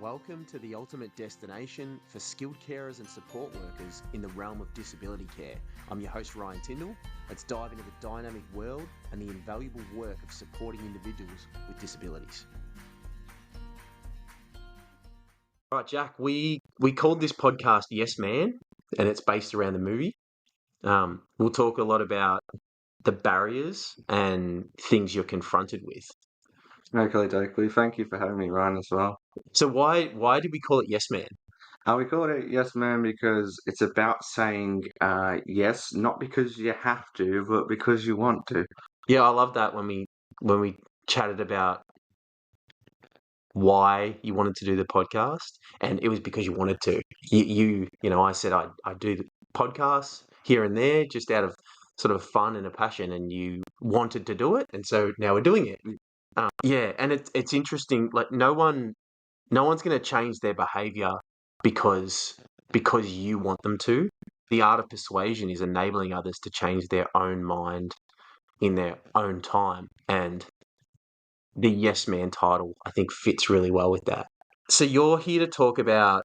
Welcome to the ultimate destination for skilled carers and support workers in the realm of disability care. I'm your host, Ryan Tyndall. Let's dive into the dynamic world and the invaluable work of supporting individuals with disabilities. Right, Jack, we called this podcast Yes Man, and it's based around the movie. We'll talk a lot about the barriers and things you're confronted with. Okay, Dokley. Thank you for having me, Ryan, as well. So why did we call it Yes Man? We call it Yes Man because it's about saying yes, not because you have to, but because you want to. Yeah, I love that when we chatted about why you wanted to do the podcast, and it was because you wanted to. You know, I said I do the podcasts here and there just out of sort of fun and a passion, and you wanted to do it, and so now we're doing it. Yeah, and it's interesting. Like no one's going to change their behavior because you want them to. The art of persuasion is enabling others to change their own mind in their own time, and the Yes Man title, I think, fits really well with that. So you're here to talk about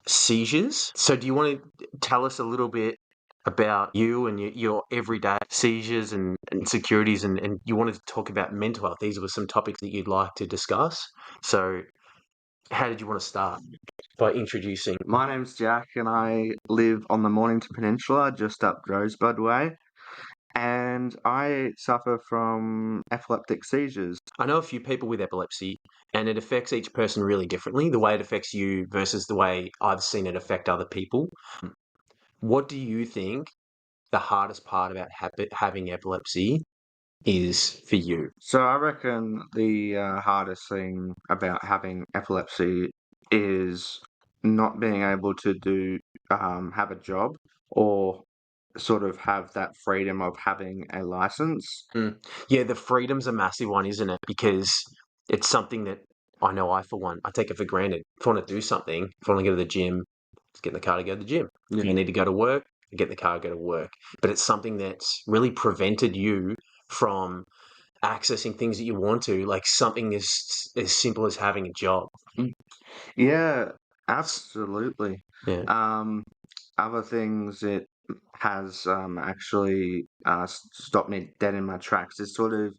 seizures. So do you want to tell us a little bit about you and your everyday seizures and insecurities, and you wanted to talk about mental health. These were some topics that you'd like to discuss. So how did you want to start by introducing? My name's Jack, and I live on the Mornington Peninsula, just up Rosebud Way, and I suffer from epileptic seizures. I know a few people with epilepsy, and it affects each person really differently, the way it affects you versus the way I've seen it affect other people. What do you think the hardest part about having epilepsy is for you? So I reckon the hardest thing about having epilepsy is not being able to have a job or sort of have that freedom of having a license. Yeah, the freedom's a massive one, isn't it? Because it's something that I know for one, I take it for granted. If I want to do something, if I want to go to the gym, just get in the car to go to the gym. If I need to go to work, I get in the car, go to work. But it's something that's really prevented you from accessing things that you want to, like something as simple as having a job. Yeah, absolutely. Yeah. Um, Other things it has actually stopped me dead in my tracks is sort of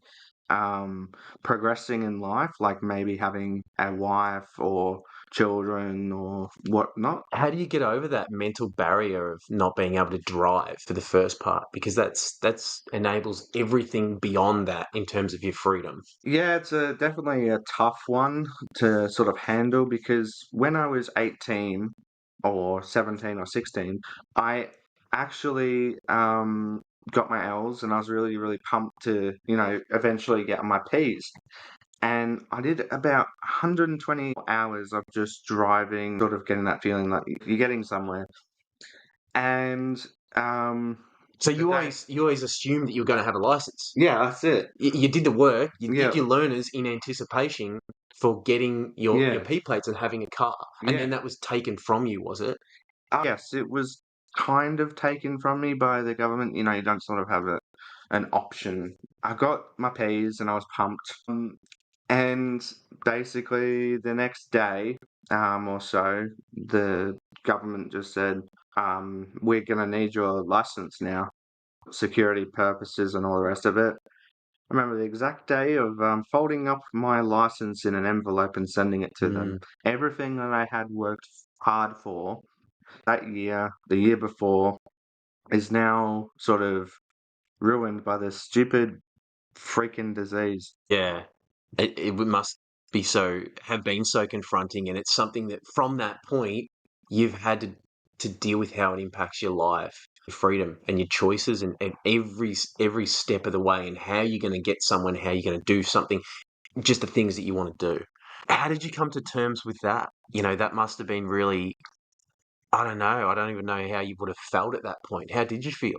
progressing in life, like maybe having a wife or children or whatnot. How do you get over that mental barrier of not being able to drive for the first part? Because that's enables everything beyond that in terms of your freedom. Yeah, it's definitely a tough one to sort of handle because when I was 18 or 17 or 16, I actually got my L's and I was really, really pumped to, eventually get my P's. And I did about 120 hours of just driving, sort of getting that feeling like you're getting somewhere. And So you that, always assume that you're going to have a license. yeah, that's it. You did the work, you Yeah, did your learners in anticipation for getting your yeah, P plates and having a car, and yeah. then that was taken from you, was it? Yes, it was kind of taken from me by the government. You don't sort of have an option. I got my P's and I was pumped. And basically, the next day or so, the government just said, we're going to need your license now, security purposes and all the rest of it. I remember the exact day of folding up my license in an envelope and sending it to them. Everything that I had worked hard for that year, the year before, is now sort of ruined by this stupid freaking disease. Yeah, it must have been so confronting, and it's something that from that point you've had to deal with how it impacts your life, your freedom, and your choices, and every step of the way, and how you're going to get someone, how you're going to do something, just the things that you want to do. How did you come to terms with that? That must have been really, I don't know. I don't even know how you would have felt at that point. How did you feel?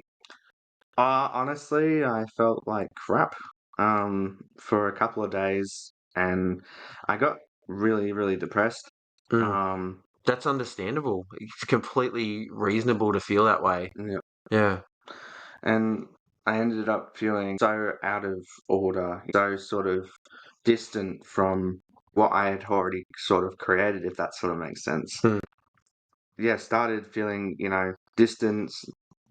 Honestly, I felt like crap for a couple of days, and I got really, really depressed. Mm, Um, that's understandable. It's completely reasonable to feel that way. yeah, Yeah. and I ended up feeling so out of order, so sort of distant from what I had already sort of created, if that sort of makes sense. Mm. Yeah, started feeling, distance,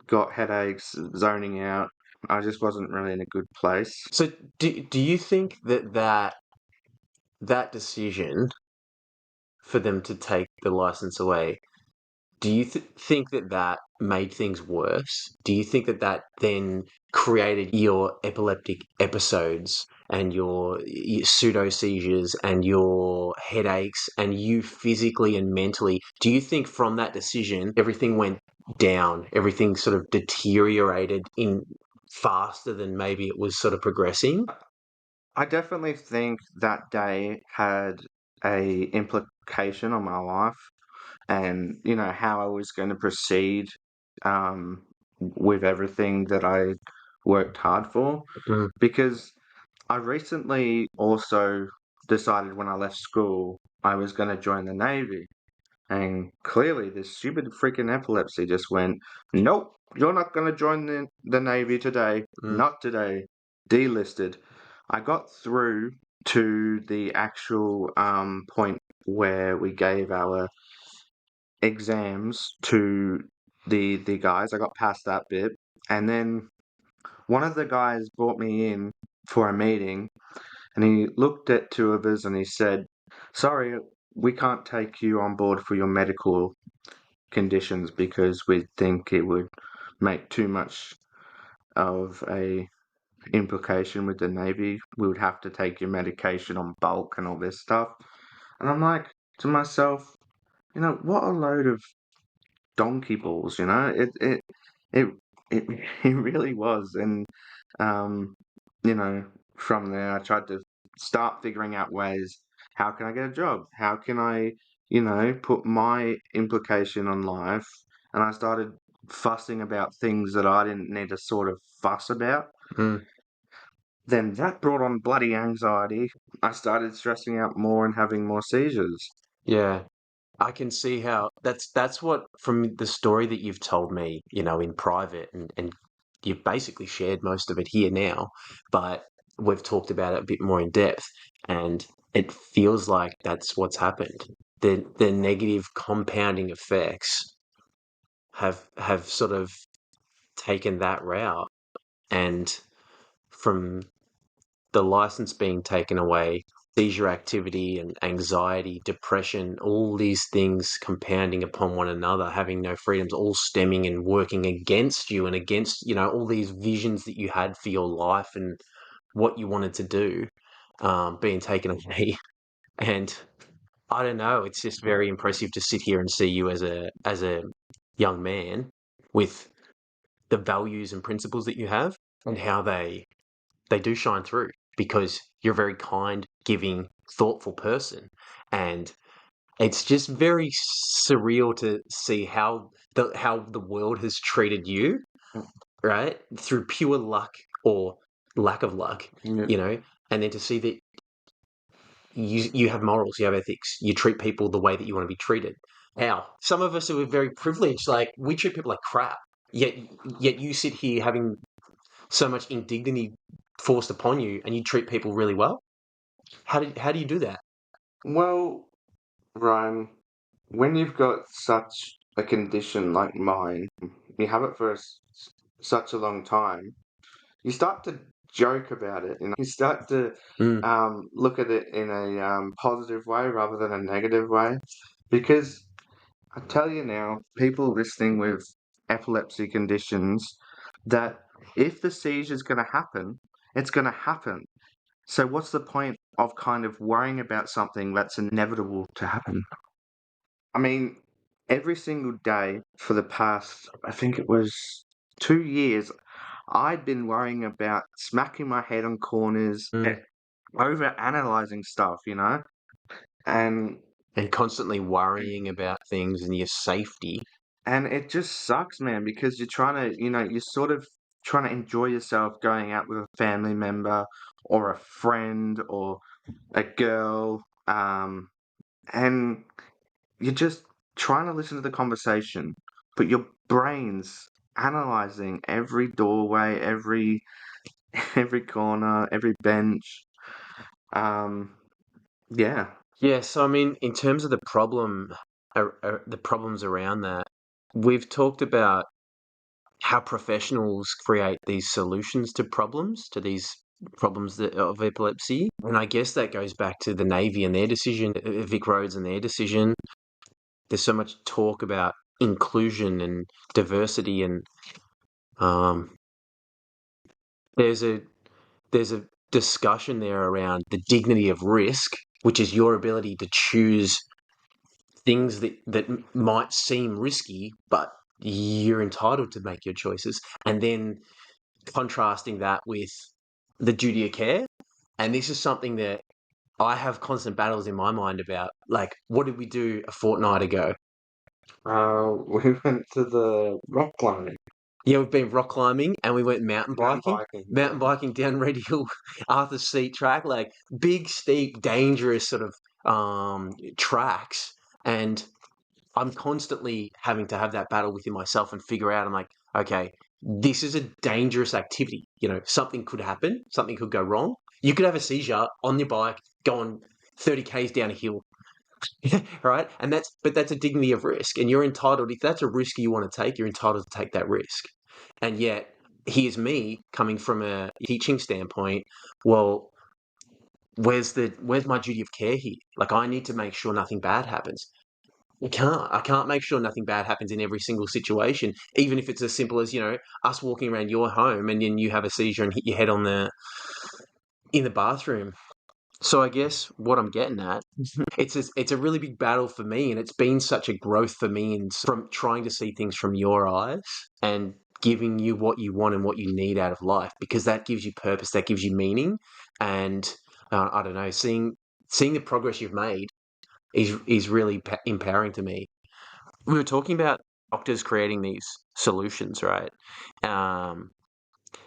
got headaches, zoning out. I just wasn't really in a good place. So do you think that decision for them to take the license away, do you think that made things worse? Do you think that then created your epileptic episodes and your pseudo seizures and your headaches and you physically and mentally? Do you think from that decision everything went down, everything sort of deteriorated in faster than maybe it was sort of progressing? I definitely think that day had a implication on my life and, how I was going to proceed with everything that I worked hard for. Mm, Because I recently also decided when I left school I was going to join the Navy. And clearly, this stupid freaking epilepsy just went, nope, you're not going to join the Navy today. mm, Not today. Delisted. I got through to the actual point where we gave our exams to the guys. I got past that bit. And then one of the guys brought me in for a meeting and he looked at two of us and he said, sorry, we can't take you on board for your medical conditions because we think it would make too much of a implication with the Navy. We would have to take your medication on bulk and all this stuff. And I'm like to myself, what a load of donkey balls, it it it really was. And um, you know, from there I tried to start figuring out ways, how can I get a job? How can I, put my implication on life? And I started fussing about things that I didn't need to sort of fuss about. mm. Then that brought on bloody anxiety. I started stressing out more and having more seizures. Yeah. I can see how that's what from the story that you've told me, in private and you've basically shared most of it here now, but we've talked about it a bit more in depth and it feels like that's what's happened. The negative compounding effects have sort of taken that route and from the license being taken away, seizure activity and anxiety, depression, all these things compounding upon one another, having no freedoms, all stemming and working against you and against, all these visions that you had for your life and what you wanted to do, being taken away. And I don't know, it's just very impressive to sit here and see you as a young man with the values and principles that you have and how they do shine through because you're a very kind, giving, thoughtful person. And it's just very surreal to see how the world has treated you, right? Through pure luck or lack of luck, Yeah. and then to see that you have morals, you have ethics, you treat people the way that you want to be treated. How? Some of us are very privileged, like we treat people like crap. Yet you sit here having so much indignity forced upon you and you treat people really well. How do you do that? Well, Ryan, when you've got such a condition like mine, you have it for such a long time, you start to joke about it. You start to Mm, look at it in a positive way rather than a negative way. Because I tell you now, people listening with epilepsy conditions, that if the seizure's going to happen, it's going to happen. So what's the point of kind of worrying about something that's inevitable to happen? I mean, every single day for the past, I think it was 2 years, I'd been worrying about smacking my head on corners, mm. over analyzing stuff, and And constantly worrying about things and your safety. and it just sucks, man, because you're trying to, you're sort of trying to enjoy yourself going out with a family member or a friend or a girl, and you're just trying to listen to the conversation, but your brain's analyzing every doorway, every every corner, every bench. Um, Yeah. Yeah, so I mean, in terms of the problems around that, we've talked about how professionals create these solutions to these problems of epilepsy. And I guess that goes back to the Navy and their decision, Vic Roads and their decision. There's so much talk about inclusion and diversity, and um, there's a there's a discussion there around the dignity of risk, which is your ability to choose things that might seem risky, but you're entitled to make your choices. And then contrasting that with the duty of care. And this is something that I have constant battles in my mind about. Like, what did we do a fortnight ago? We went to the rock climbing, Yeah, we've been rock climbing and we went mountain mountain biking. biking. Yeah. Mountain biking down Red Hill, Arthur's Seat track, like big, steep, dangerous sort of tracks. And I'm constantly having to have that battle within myself and figure out, I'm like, okay, this is a dangerous activity. You know, something could happen, something could go wrong. You could have a seizure on your bike going 30 Ks down a hill, right? But that's a dignity of risk. And you're entitled, if that's a risk you want to take, you're entitled to take that risk. And yet, here's me coming from a teaching standpoint. Well, where's my duty of care here? Like, I need to make sure nothing bad happens. I can't make sure nothing bad happens in every single situation, even if it's as simple as, us walking around your home and then you have a seizure and hit your head in the bathroom. So I guess what I'm getting at, it's a really big battle for me, and it's been such a growth for me from trying to see things from your eyes and giving you what you want and what you need out of life, because that gives you purpose, that gives you meaning, and I don't know, seeing the progress you've made is really empowering to me. We were talking about doctors creating these solutions, right? Um,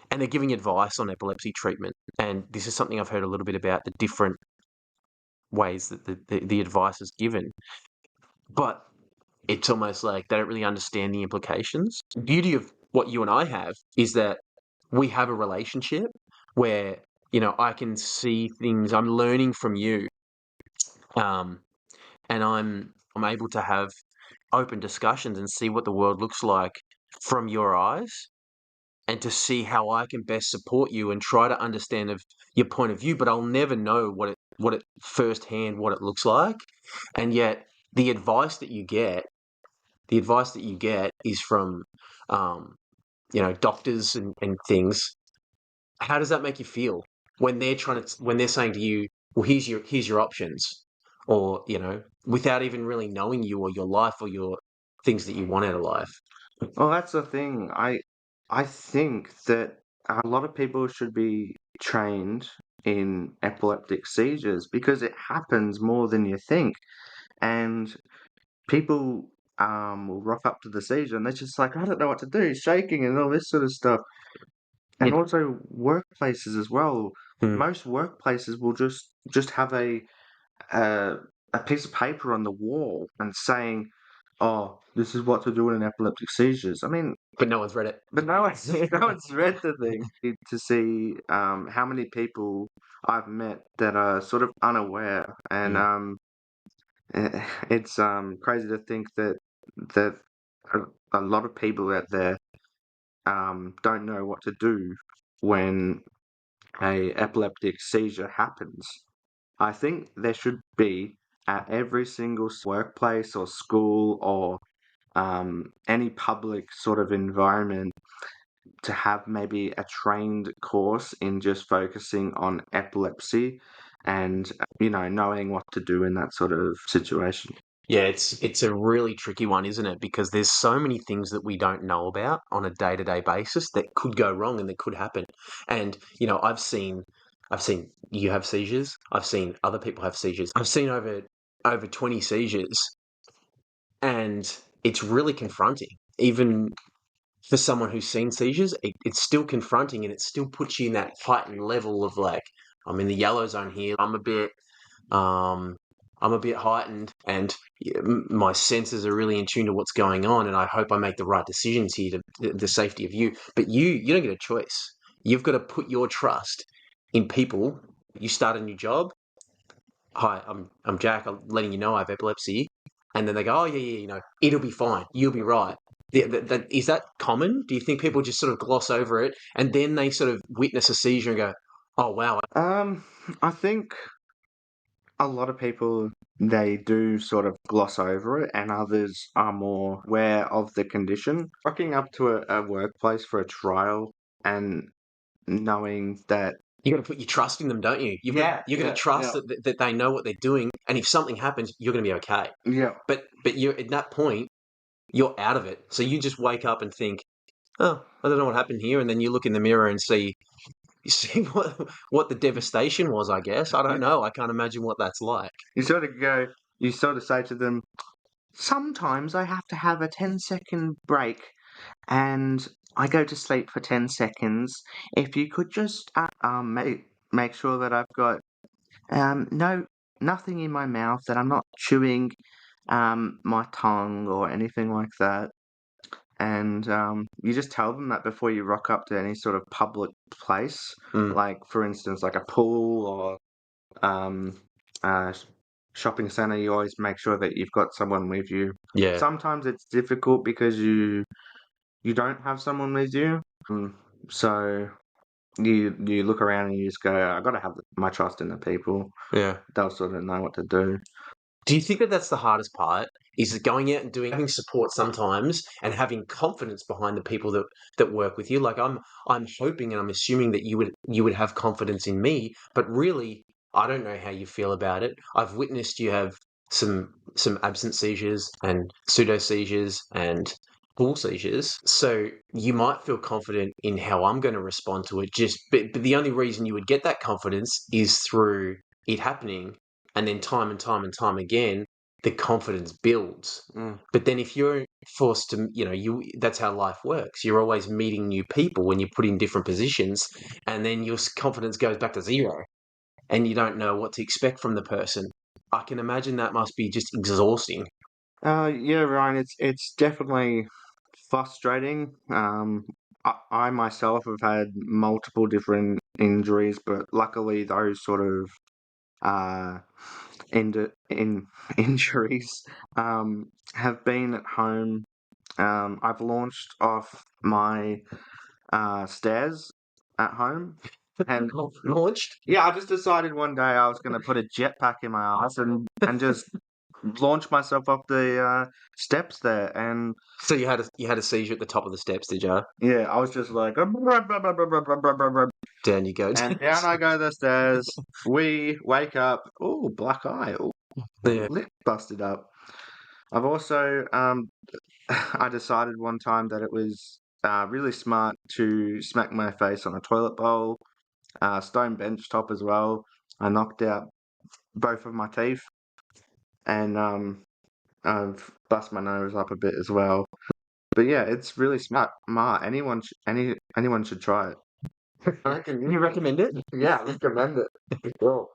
and they're giving advice on epilepsy treatment. And this is something I've heard a little bit about, the different ways that the advice is given. But it's almost like they don't really understand the implications. The beauty of what you and I have is that we have a relationship where, I can see things, I'm learning from you. Um, and I'm able to have open discussions and see what the world looks like from your eyes, and to see how I can best support you and try to understand of your point of view, but I'll never know what it firsthand what it looks like. And yet the advice that you get is from um, doctors and things. How does that make you feel when they're saying to you, well, here's your options, or without even really knowing you or your life or your things that you want out of life? Well, that's the thing. I think that a lot of people should be trained in epileptic seizures because it happens more than you think. And people will rock up to the seizure and they're just like, I don't know what to do, shaking and all this sort of stuff. And It, also workplaces as well. mm, Most workplaces will just have a a piece of paper on the wall and saying, "Oh, this is what to do in an epileptic seizures." I mean, but no one's read it. but no one's no one's read the thing to see how many people I've met that are sort of unaware, and Mm. it's crazy to think that a, a lot of people out there don't know what to do when a epileptic seizure happens. I think there should be at every single workplace or school or any public sort of environment to have maybe a trained course in just focusing on epilepsy and knowing what to do in that sort of situation. Yeah, it's a really tricky one, isn't it? Because there's so many things that we don't know about on a day-to-day basis that could go wrong and that could happen. And I've seen you have seizures. I've seen other people have seizures. I've seen over 20 seizures, and it's really confronting. Even for someone who's seen seizures, it's still confronting, and it still puts you in that heightened level of like, I'm in the yellow zone here. Um, I'm a bit heightened, and my senses are really in tune to what's going on. And I hope I make the right decisions here to the safety of you. But you don't get a choice. You've got to put your trust in people. You start a new job. hi, I'm Jack. I'm letting you know I have epilepsy, and then they go, oh yeah, yeah, it'll be fine. You'll be right. Is that common? Do you think people just sort of gloss over it, and then they sort of witness a seizure and go, oh wow, Um, I think a lot of people they do sort of gloss over it, and others are more aware of the condition. Rocking up to a workplace for a trial and knowing that, you got to put your trust in them, don't you? You're got to trust that they know what they're doing, and if something happens, you're going to be okay. yeah, But you're at that point, you're out of it. So you just wake up and think, oh, I don't know what happened here, and then you look in the mirror and see you see what the devastation was. I guess I don't you, know. I can't imagine what that's like. you sort of go, you sort of say to them, sometimes I have to have a 10-second break and I go to sleep for 10 seconds. If you could just make sure that I've got no nothing in my mouth, that I'm not chewing my tongue or anything like that. And you just tell them that before you rock up to any sort of public place, Mm, like for instance, like a pool or um, a shopping center. You always make sure that you've got someone with you. yeah, Sometimes it's difficult because you don't have someone with you. So you look around and you just go, I got to have my trust in the people. yeah. They'll sort of know what to do. Do you think that that's the hardest part? Is going out and having support sometimes, and having confidence behind the people that work with you? Like I'm hoping and I'm assuming that you would have confidence in me, but really I don't know how you feel about it. I've witnessed you have some absent seizures and pseudo seizures and full seizures. So you might feel confident in how I'm going to respond to it. But the only reason you would get that confidence is through it happening, and then time and time and time again, the confidence builds. Mm. But then if you're forced to, that's how life works. You're always meeting new people when you're put in different positions, and then your confidence goes back to zero, and you don't know what to expect from the person. I can imagine that must be just exhausting. Yeah, Ryan, it's definitely frustrating. I myself have had multiple different injuries, but luckily those sort of uh, injuries have been at home. I've launched off my stairs at home, and Launched. yeah, I just decided one day I was going to put a jetpack in my ass and just launch myself up the steps there, and So you had a seizure at the top of the steps, did you? yeah, I was just like, and Down you go. down I go the stairs. We wake up. Oh, black eye. Oh, Yeah. lip busted up. I've also I decided one time that it was really smart to smack my face on a toilet bowl, stone bench top as well. I knocked out both of my teeth, and I've bust my nose up a bit as well. But yeah, it's really smart. Anyone should try it. I reckon you recommend it. Yeah, I recommend it. Sure.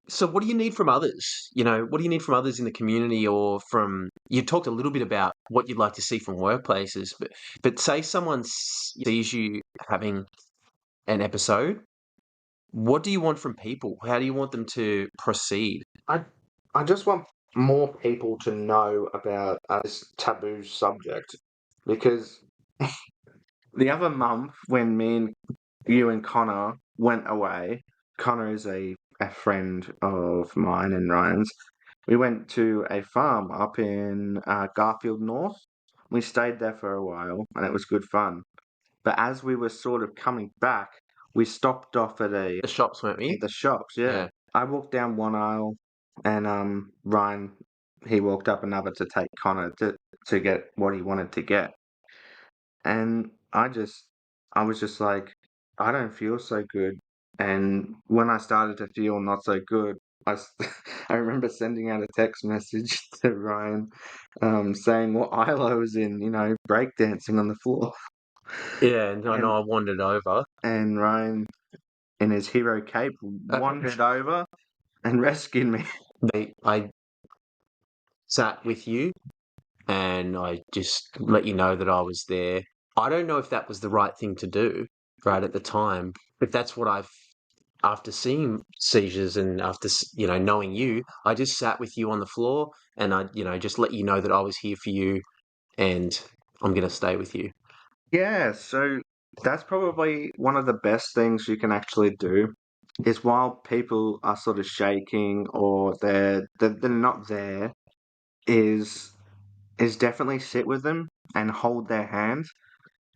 So what do you need from others? What do you need from others in the community, or from, you talked a little bit about what you'd like to see from workplaces, but say someone sees you having an episode, what do you want from people? How do you want them to proceed? I I just want more people to know about this taboo subject because the other month when me and you and Connor went away, Connor is a friend of mine and Ryan's. We went to a farm up in Garfield North. We stayed there for a while and it was good fun. But as we were sort of coming back, we stopped off at The shops, weren't we? the shops, yeah. Yeah. I walked down one aisle and Ryan he walked up another to take Connor to get what he wanted to get. And I was just like, I don't feel so good. And when I started to feel not so good, I remember sending out a text message to Ryan, saying what aisle I was in, breakdancing on the floor. Yeah, and I And know I wandered over. and Ryan, in his hero cape, wandered over and rescued me. I sat with you, and I just let you know that I was there. I don't know if that was the right thing to do right at the time, but that's what after seeing seizures and after, knowing you, I just sat with you on the floor and I, just let you know that I was here for you and I'm going to stay with you. Yeah, so that's probably one of the best things you can actually do is while people are sort of shaking or they're not there, is definitely sit with them and hold their hand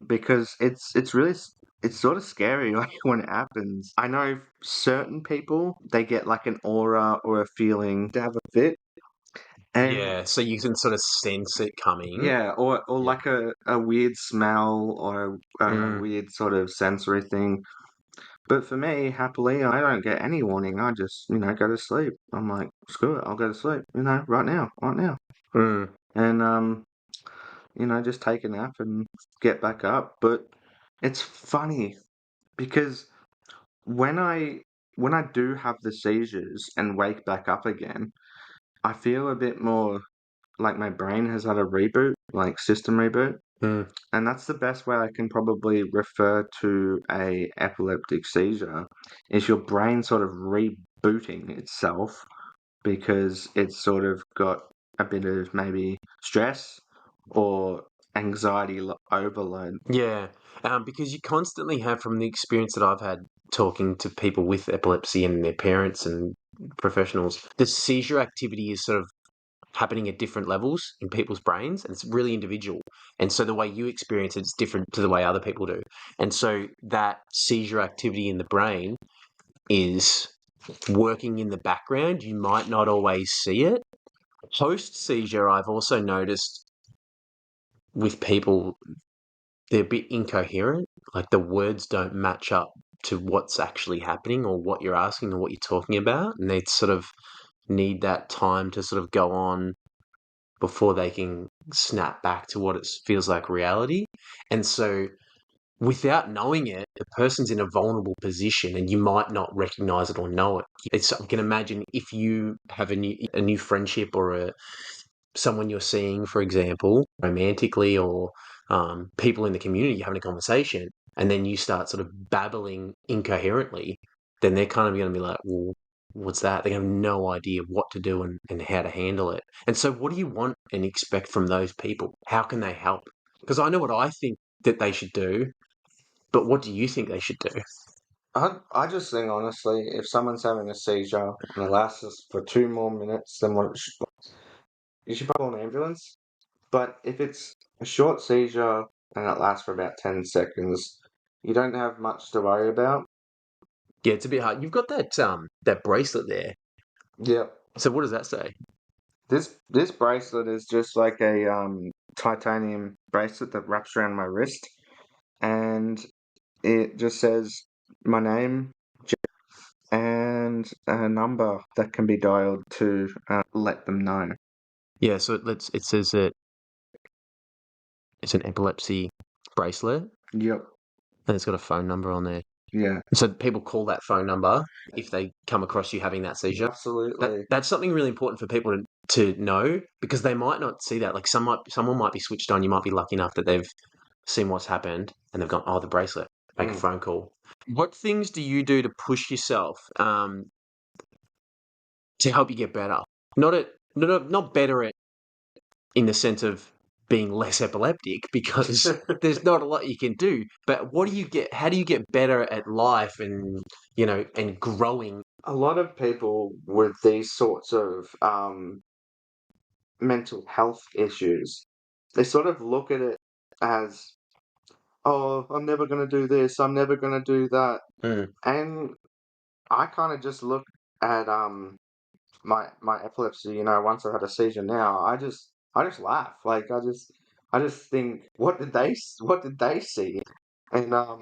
because it's really it's sort of scary like when it happens. I know certain people they get like an aura or a feeling to have a fit, and Yeah, so you can sort of sense it coming. yeah, or Yeah. like a weird smell or a Mm, weird sort of sensory thing. But for me, happily, I don't get any warning. I just, go to sleep. I'm like, screw it, I'll go to sleep, right now, right now. mm. And just take a nap and get back up. But it's funny because when I when I do have the seizures and wake back up again, I feel a bit more like my brain has had a reboot, like system reboot. Mm. And that's the best way I can probably refer to a epileptic seizure is your brain sort of rebooting itself because it's sort of got a bit of maybe stress or anxiety overload. Yeah, because you constantly have, from the experience that I've had talking to people with epilepsy and their parents and professionals, the seizure activity is sort of happening at different levels in people's brains, and it's really individual. And so the way you experience it's different to the way other people do. And so that seizure activity in the brain is working in the background. You might not always see it. Post seizure, I've also noticed with people they're a bit incoherent. Like the words don't match up to what's actually happening or what you're asking or what you're talking about. And they sort of need that time to sort of go on before they can snap back to what it feels like reality. And so without knowing it, the person's in a vulnerable position and you might not recognize it or know it. I can imagine if you have a new friendship or someone you're seeing, for example, romantically or people in the community, you're having a conversation, and then you start sort of babbling incoherently, then they're kind of going to be like, well, what's that? They have no idea what to do and how to handle it. And so, what do you want and expect from those people? How can they help? Because I know what I think that they should do, but what do you think they should do? I just think honestly, if someone's having a seizure and it lasts for 2 more minutes than what it should, you should call an ambulance. But if it's a short seizure and it lasts for about 10 seconds, you don't have much to worry about. Yeah, it's a bit hard. You've got that bracelet there. Yep. So what does that say? This bracelet is just like a titanium bracelet that wraps around my wrist, and it just says my name and a number that can be dialed to let them know. Yeah, so it says that it's an epilepsy bracelet Yep. and it's got a phone number on there. Yeah. So people call that phone number if they come across you having that seizure. Absolutely. That's something really important for people to know because they might not see that. Like someone might be switched on. You might be lucky enough that they've seen what's happened and they've gone, oh, the bracelet. Make a Mm. phone call. What things do you do to push yourself to help you get better? Not better at in the sense of being less epileptic because there's not a lot you can do. But how do you get better at life and, and growing? A lot of people with these sorts of mental health issues, they sort of look at it as, oh, I'm never going to do this, I'm never going to do that. Mm. And I kind of just look at my epilepsy, once I had a seizure now, I just laugh. Like I just think, what did they see? And uh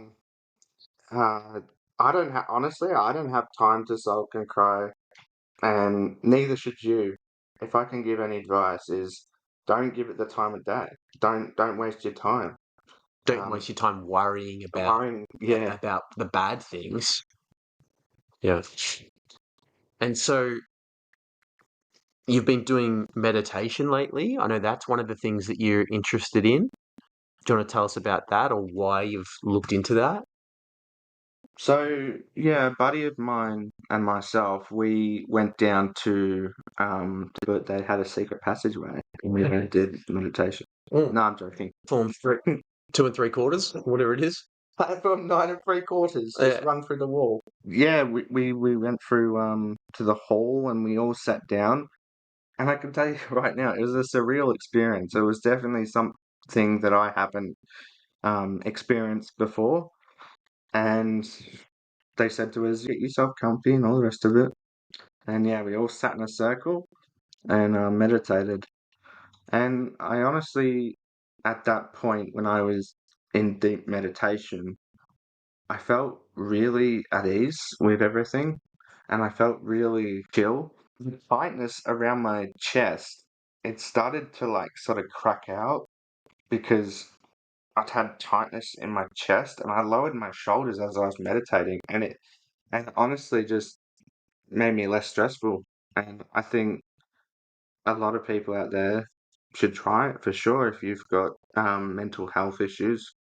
I don't have honestly, I don't have time to sulk and cry, and neither should you. If I can give any advice is don't give it the time of day. Don't waste your time. Don't Um waste your time worrying worrying, yeah. about the bad things. Yeah. And so you've been doing meditation lately. I know that's one of the things that you're interested in. Do you want to tell us about that or why you've looked into that? So yeah, a buddy of mine and myself, we went down to but they had a secret passageway and we went and did meditation. Mm. No, I'm joking. Form 2 3/4, whatever it is. Platform 9 3/4, just Yeah. run through the wall. Yeah, we went through to the hall and we all sat down. And I can tell you right now, it was a surreal experience. It was definitely something that I haven't experienced before. And they said to us, get yourself comfy and all the rest of it. And yeah, we all sat in a circle and meditated. And I honestly, at that point when I was in deep meditation, I felt really at ease with everything. And I felt really chill. The tightness around my chest, it started to like sort of crack out because I'd had tightness in my chest and I lowered my shoulders as I was meditating and honestly just made me less stressful. And I think a lot of people out there should try it for sure if you've got mental health issues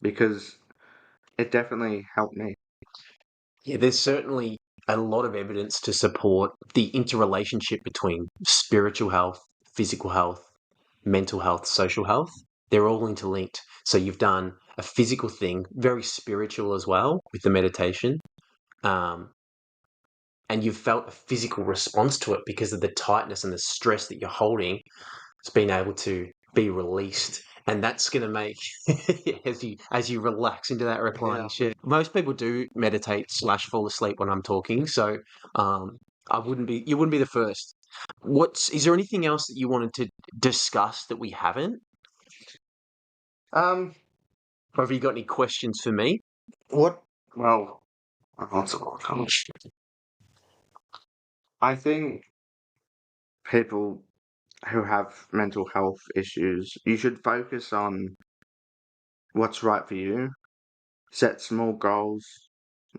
because it definitely helped me. Yeah, there's certainly a lot of evidence to support the interrelationship between spiritual health, physical health, mental health, social health. They're all interlinked. So you've done a physical thing, very spiritual as well, with the meditation. Um, and you've felt a physical response to it because of the tightness and the stress that you're holding. It's been able to be released. And that's going to make as you relax into that reclining Yeah. chair. Most people do meditate slash fall asleep when I'm talking, so um, you wouldn't be the first. Is there anything else that you wanted to discuss that we haven't? Um, Or have you got any questions for me? what? Well, lots of I think people who have mental health issues, you should focus on what's right for you. Set small goals,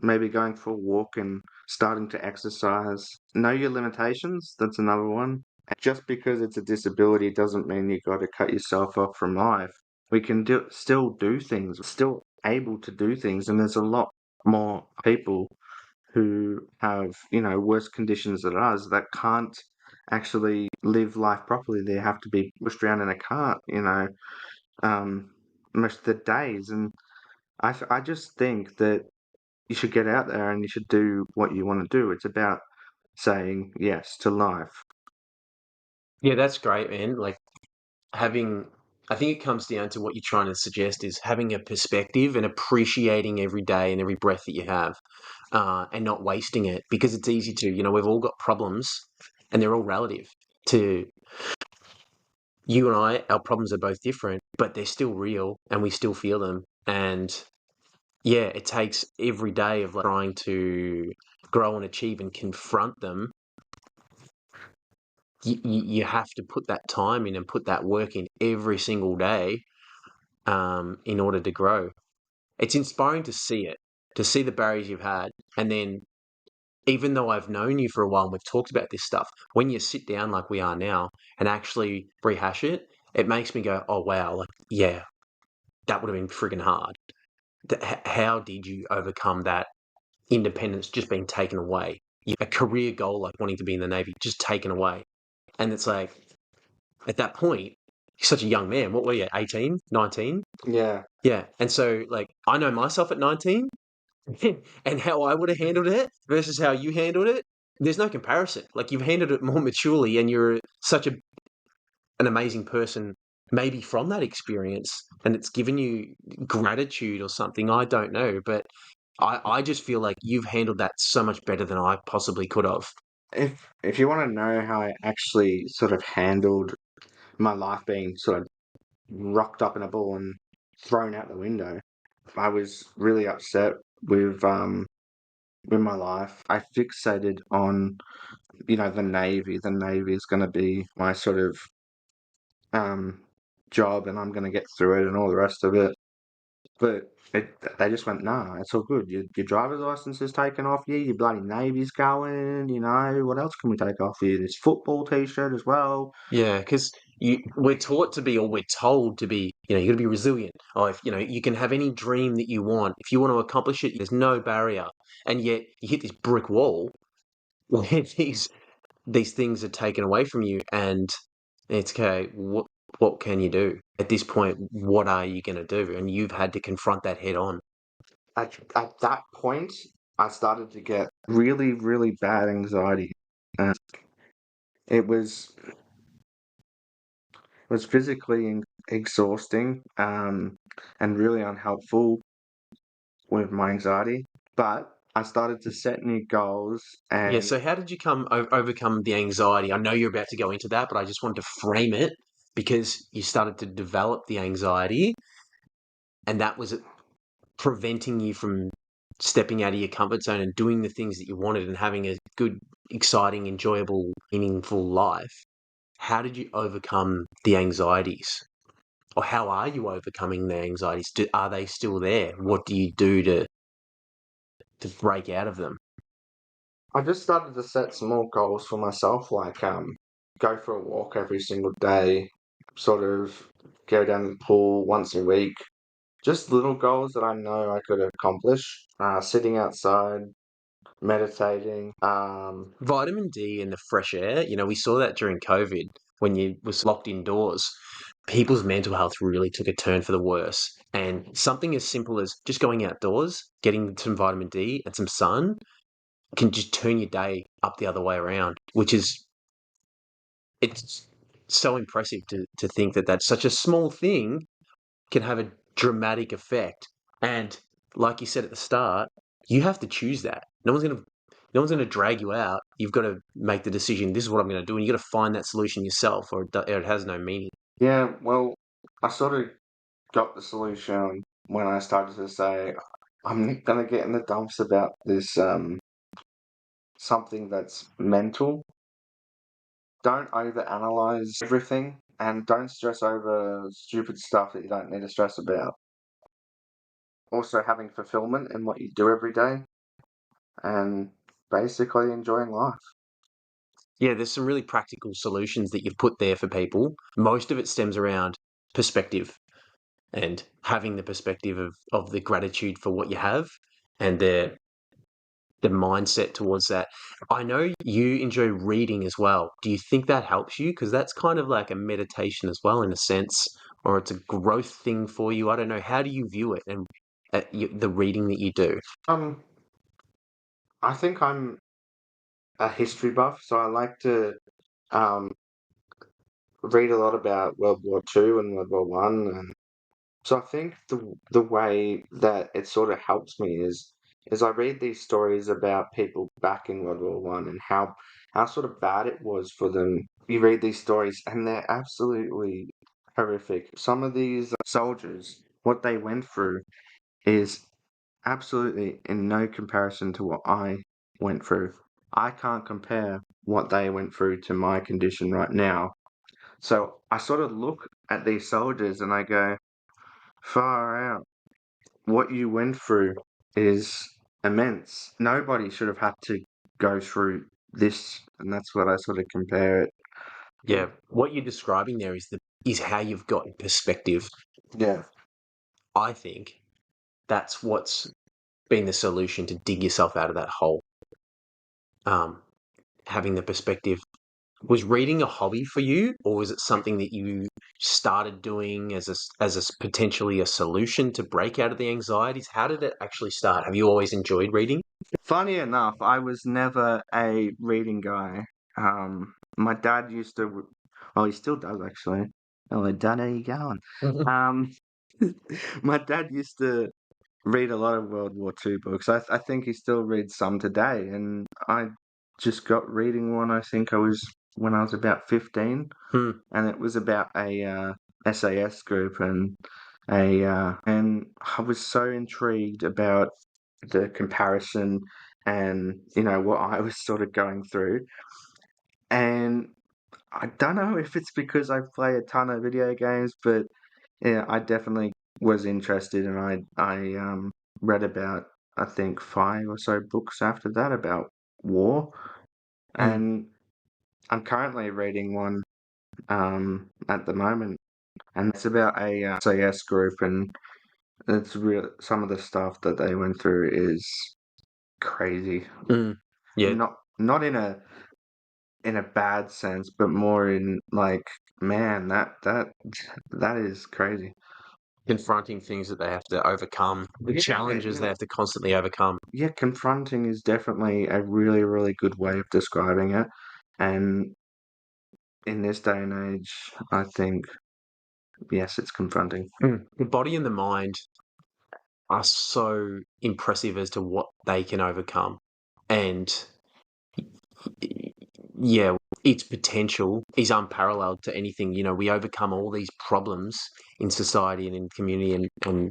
maybe going for a walk and starting to exercise. Know your limitations, that's another one. Just because it's a disability doesn't mean you got to cut yourself off from life. We can still do things, we're still able to do things, and there's a lot more people who have, worse conditions than us that can't actually live life properly. They have to be pushed around in a cart, um, most of the days. And I just think that you should get out there and you should do what you want to do. It's about saying yes to life. Yeah, that's great, man. Like having, I think it comes down to what you're trying to suggest is having a perspective and appreciating every day and every breath that you have, and not wasting it because it's easy to. We've all got problems, and they're all relative to you and I. Our problems are both different, but they're still real, and we still feel them. And yeah, it takes every day of like trying to grow and achieve and confront them. You have to put that time in and put that work in every single day, in order to grow. It's inspiring to see the barriers you've had. And then, even though I've known you for a while and we've talked about this stuff, when you sit down like we are now and actually rehash it, it makes me go, oh, wow, like, yeah, that would have been friggin' hard. How did you overcome that independence just being taken away? A career goal like wanting to be in the Navy just taken away. And it's like, at that point, you're such a young man. What were you, 18, 19? Yeah. Yeah. And so, like, I know myself at 19 and how I would have handled it versus how you handled it. There's no comparison. Like, you've handled it more maturely and you're such an amazing person, maybe from that experience, and it's given you gratitude or something. I don't know. But I just feel like you've handled that so much better than I possibly could have. If you want to know how I actually sort of handled my life being sort of rocked up in a ball and thrown out the window, I was really upset with my life. I fixated on, the Navy. The Navy is going to be my sort of um, job, and I'm going to get through it and all the rest of it. But they just went, nah, it's all good. Your driver's license is taken off you. Your bloody Navy's going. What else can we take off you? This football T-shirt as well. Yeah, because we're taught to be, or we're told to be, you got to be resilient. Oh, if you can have any dream that you want. If you want to accomplish it, there's no barrier. And yet you hit this brick wall where these things are taken away from you, and it's okay. What can you do at this point? What are you going to do? And you've had to confront that head on. At that point, I started to get really, really bad anxiety. And it was physically exhausting, and really unhelpful with my anxiety. But I started to set new goals, Yeah. and So how did you overcome the anxiety? I know you're about to go into that, but I just wanted to frame it because you started to develop the anxiety, and that was preventing you from stepping out of your comfort zone and doing the things that you wanted and having a good, exciting, enjoyable, meaningful life. How did you overcome the anxieties? Or how are you overcoming the anxieties? Are they still there? What do you do to break out of them? I just started to set small goals for myself, like go for a walk every single day, sort of go down the pool once a week. Just little goals that I know I could accomplish. Sitting outside, meditating. Vitamin D and the fresh air, we saw that during COVID when you was locked indoors. People's mental health really took a turn for the worse. And something as simple as just going outdoors, getting some vitamin D and some sun can just turn your day up the other way around, which is it's so impressive to think that that's such a small thing can have a dramatic effect. And like you said at the start, you have to choose that. No one's gonna drag you out. You've got to make the decision. This is what I'm going to do, and you got to find that solution yourself, or it has no meaning. Yeah, well, I sort of got the solution when I started to say, I'm not gonna get in the dumps about this something that's mental. Don't overanalyze everything and don't stress over stupid stuff that you don't need to stress about. Also having fulfillment in what you do every day and basically enjoying life. Yeah, there's some really practical solutions that you've put there for people. Most of it stems around perspective and having the perspective of the gratitude for what you have and the mindset towards that. I know you enjoy reading as well. Do you think that helps you? Because that's kind of like a meditation as well, in a sense, or it's a growth thing for you. I don't know. How do you view it and the reading that you do? Um, I think I'm a history buff, so I like to um, read a lot about World War II and World War I, and so I think the way that it sort of helps me is I read these stories about people back in World War I and how sort of bad it was for them. You read these stories and they're absolutely horrific. Some of these soldiers, what they went through is absolutely in no comparison to what I went through. I can't compare what they went through to my condition right now. So I sort of look at these soldiers and I go, far out. What you went through is immense. Nobody should have had to go through this, and that's what I sort of compare it. Yeah, what you're describing there is how you've got perspective. Yeah. I think that's what's been the solution to dig yourself out of that hole. Um, Having the perspective. Was reading a hobby for you, or was it something that you started doing potentially a solution to break out of the anxieties? How did it actually start? Have you always enjoyed reading? Funny enough, I was never a reading guy. My dad used to, well, he still does actually. Hello, Dad, how you going? Um, my dad used to read a lot of World War II books. I think he still reads some today, and I just got reading one. I think I was when I was about 15, Hmm. and it was about a SAS group, and I was so intrigued about the comparison and what I was sort of going through, and I don't know if it's because I play a ton of video games, but yeah, I definitely was interested, and I read about I think five or so books after that about war, Hmm. and I'm currently reading one at the moment, and it's about a SAS group, and it's real. Some of the stuff that they went through is crazy. Yeah, Not in a bad sense, but more in like, man, that is crazy. confronting things that they have to overcome, the Yeah, challenges they yeah, have to constantly overcome. yeah. Confronting is definitely a really, really good way of describing it, and in this day and age, I think yes, it's confronting. The body and the mind are so impressive as to what they can overcome. And yeah, its potential is unparalleled to anything. We overcome all these problems in society and in community, and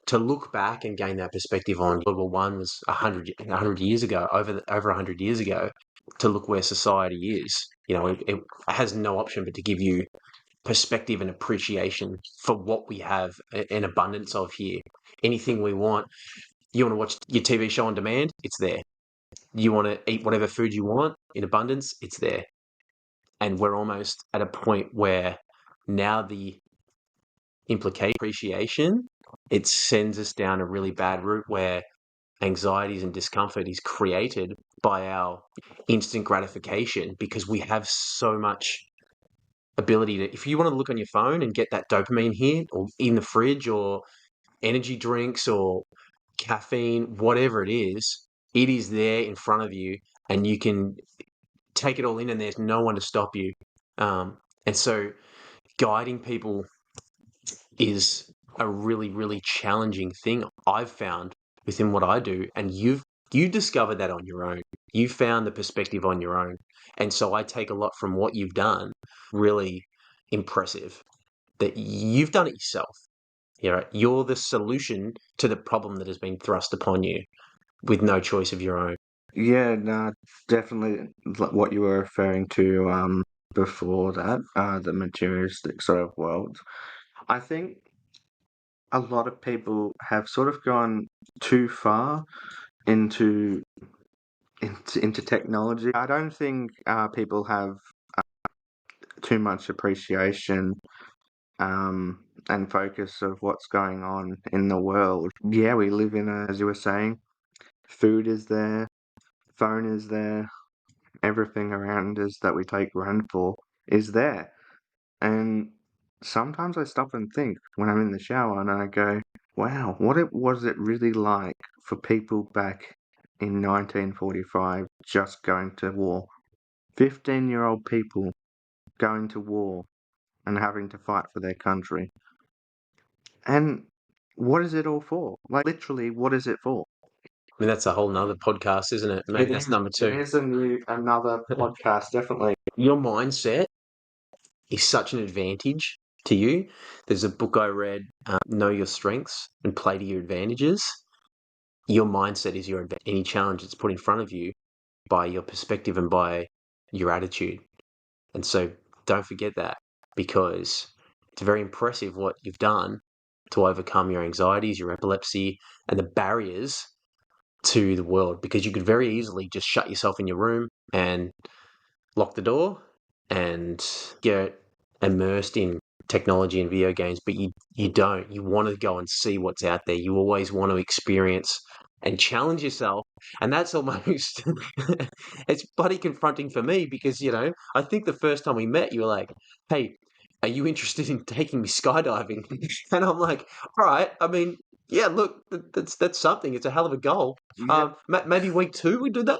to look back and gain that perspective on World War I was 100 years ago, over 100 years ago, to look where society is. It has no option but to give you perspective and appreciation for what we have an abundance of here. Anything we want. You want to watch your TV show on demand? It's there. You want to eat whatever food you want in abundance? It's there. And we're almost at a point where now the implication appreciation, it sends us down a really bad route where anxieties and discomfort is created by our instant gratification, because we have so much ability to, if you want to look on your phone and get that dopamine hit, or in the fridge, or energy drinks, or caffeine, whatever it is there in front of you, and you can take it all in, and there's no one to stop you. And so guiding people is a really, really challenging thing I've found within what I do. And you discovered that on your own. You found the perspective on your own. And so I take a lot from what you've done. Really impressive that you've done it yourself. You're the solution to the problem that has been thrust upon you with no choice of your own. Yeah, no, definitely what you were referring to before that, the materialistic sort of world. I think a lot of people have sort of gone too far into into technology. I don't think people have too much appreciation and focus of what's going on in the world. Yeah, we live in a, as you were saying, food is there, phone is there, everything around us that we take granted for is there. And sometimes I stop and think when I'm in the shower and I go, wow, was it really like for people back in 1945 just going to war? 15-year-old people going to war and having to fight for their country. And what is it all for? Like, literally, what is it for? I mean, that's a whole nother podcast, isn't it? Maybe that's number It two. is another podcast, definitely. Your mindset is such an advantage to you. There's a book I read, Know Your Strengths and Play to Your Advantages. Your mindset is your advantage. Any challenge that's put in front of you by your perspective and by your attitude. And so don't forget that, because it's very impressive what you've done to overcome your anxieties, your epilepsy, and the barriers to the world, because you could very easily just shut yourself in your room and lock the door and get immersed in technology and video games, but you don't. You want to go and see what's out there. You always want to experience and challenge yourself. And that's almost it's bloody confronting for me, because I think the first time we met you were like, hey, are you interested in taking me skydiving? And I'm like, all right, I mean, yeah, look, that's something. It's a hell of a goal. Yep. Maybe week two we do that.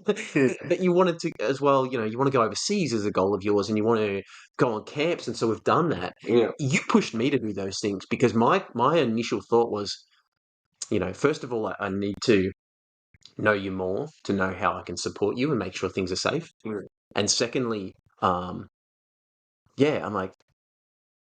But you wanted to as well. You want to go overseas as a goal of yours, and you want to go on camps, and so we've done that. Yeah. You pushed me to do those things, because my initial thought was, first of all, I need to know you more to know how I can support you and make sure things are safe. Yeah. And secondly, yeah, I'm like,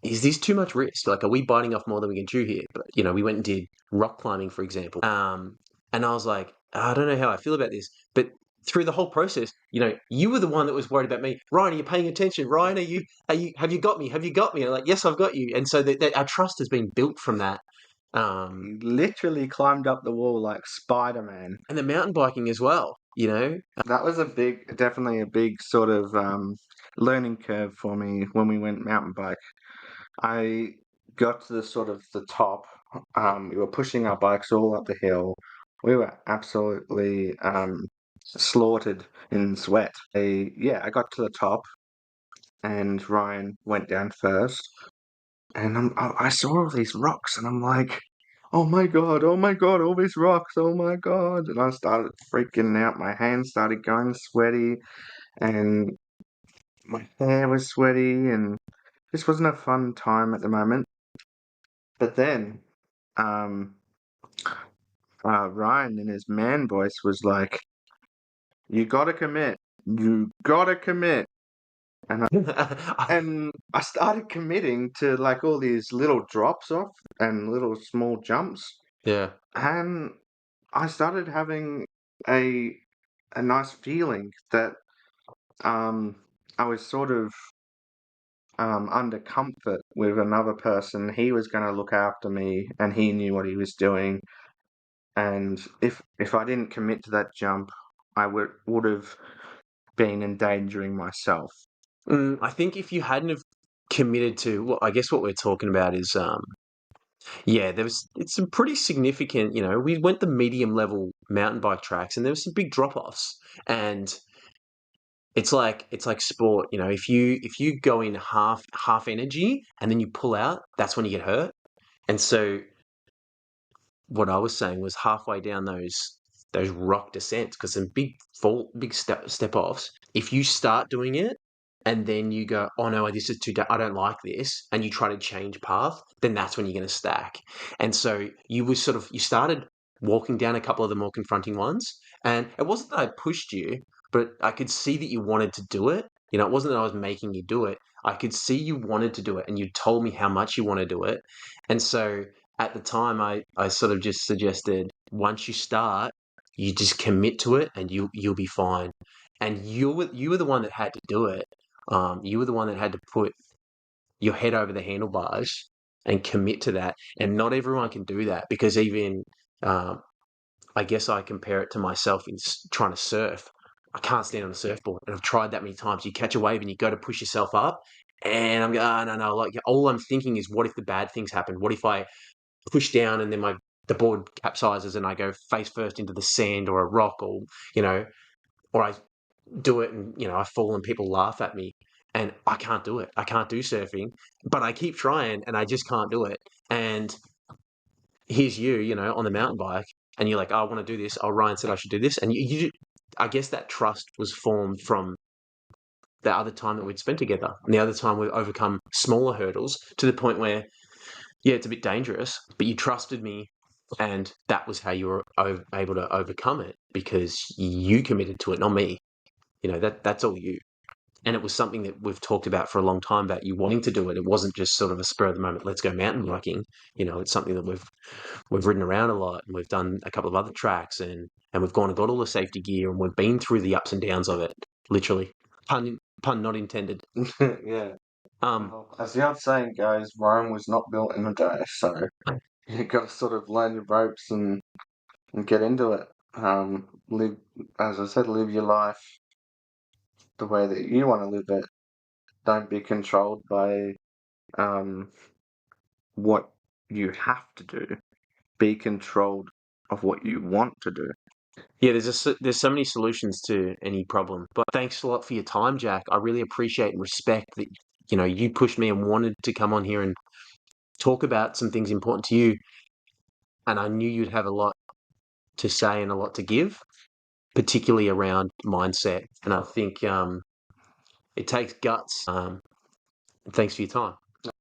is this too much risk? Like, are we biting off more than we can chew here? But we went and did rock climbing, for example. And I was like, I don't know how I feel about this. But through the whole process, you were the one that was worried about me. Ryan, are you paying attention? Ryan, have you got me? Have you got me? And I'm like, yes, I've got you. And so that our trust has been built from that. He literally climbed up the wall like Spider-Man. And the mountain biking as well. That was definitely a big sort of learning curve for me when we went mountain bike. I got to the sort of the top. We were pushing our bikes all up the hill. We were absolutely slaughtered in sweat. I got to the top, and Ryan went down first. And I saw all these rocks, and I'm like, oh my God, all these rocks, oh my God. And I started freaking out. My hands started going sweaty, and my hair was sweaty, and this wasn't a fun time at the moment. But then, um, Ryan in his man voice was like, "You gotta commit. You gotta commit." And I started committing to like all these little drops off and little small jumps, Yeah. and I started having a a nice feeling that I was sort of under comfort with another person. He was going to look after me, and he knew what he was doing. And if I didn't commit to that jump, I would have been endangering myself. I think if you hadn't have committed to, well, I guess what we're talking about is, yeah, it's some pretty significant, we went the medium level mountain bike tracks and there was some big drop offs. And it's like sport, if you go in half energy and then you pull out, that's when you get hurt. And so what I was saying was halfway down those rock descents, because some big step offs. If you start doing it and then you go, oh no, this is I don't like this, and you try to change path, then that's when you're going to stack. And so you started walking down a couple of the more confronting ones, and it wasn't that I pushed you, but I could see that you wanted to do it. It wasn't that I was making you do it. I could see you wanted to do it, and you told me how much you want to do it. And so at the time, I sort of just suggested once you start, you just commit to it and you'll be fine. And you were the one that had to do it. You were the one that had to put your head over the handlebars and commit to that. And not everyone can do that, because even um, I guess I compare it to myself in trying to surf. I can't stand on a surfboard, and I've tried that many times. You catch a wave and you go to push yourself up, and I'm going, oh, no. Like, all I'm thinking is, what if the bad things happen? What if I push down and then the board capsizes and I go face first into the sand or a rock, or you know or I do it and I fall and people laugh at me, and I can't do it. I can't do surfing, but I keep trying and I just can't do it. And here's on the mountain bike, and you're like, oh, I want to do this. Oh, Ryan said I should do this, and I guess that trust was formed from the other time that we'd spent together, and the other time we've overcome smaller hurdles to the point where, yeah, it's a bit dangerous, but you trusted me, and that was how you were able to overcome it, because you committed to it, not me. That's all you. And it was something that we've talked about for a long time, about you wanting to do it. It wasn't just sort of a spur of the moment, let's go mountain biking. It's something that we've ridden around a lot, and we've done a couple of other tracks, and we've gone and got all the safety gear, and we've been through the ups and downs of it, literally. Pun not intended. Yeah. Well, as the old saying goes, Rome was not built in a day, so you got to sort of learn your ropes and get into it. Live, as I said, live your life the way that you want to live it. Don't be controlled by um, what you have to do. Be controlled of what you want to do. Yeah, there's so many solutions to any problem. But thanks a lot for your time, Jack. I really appreciate and respect that you pushed me and wanted to come on here and talk about some things important to you. And I knew you'd have a lot to say and a lot to give, particularly around mindset. And I think it takes guts. Thanks for your time.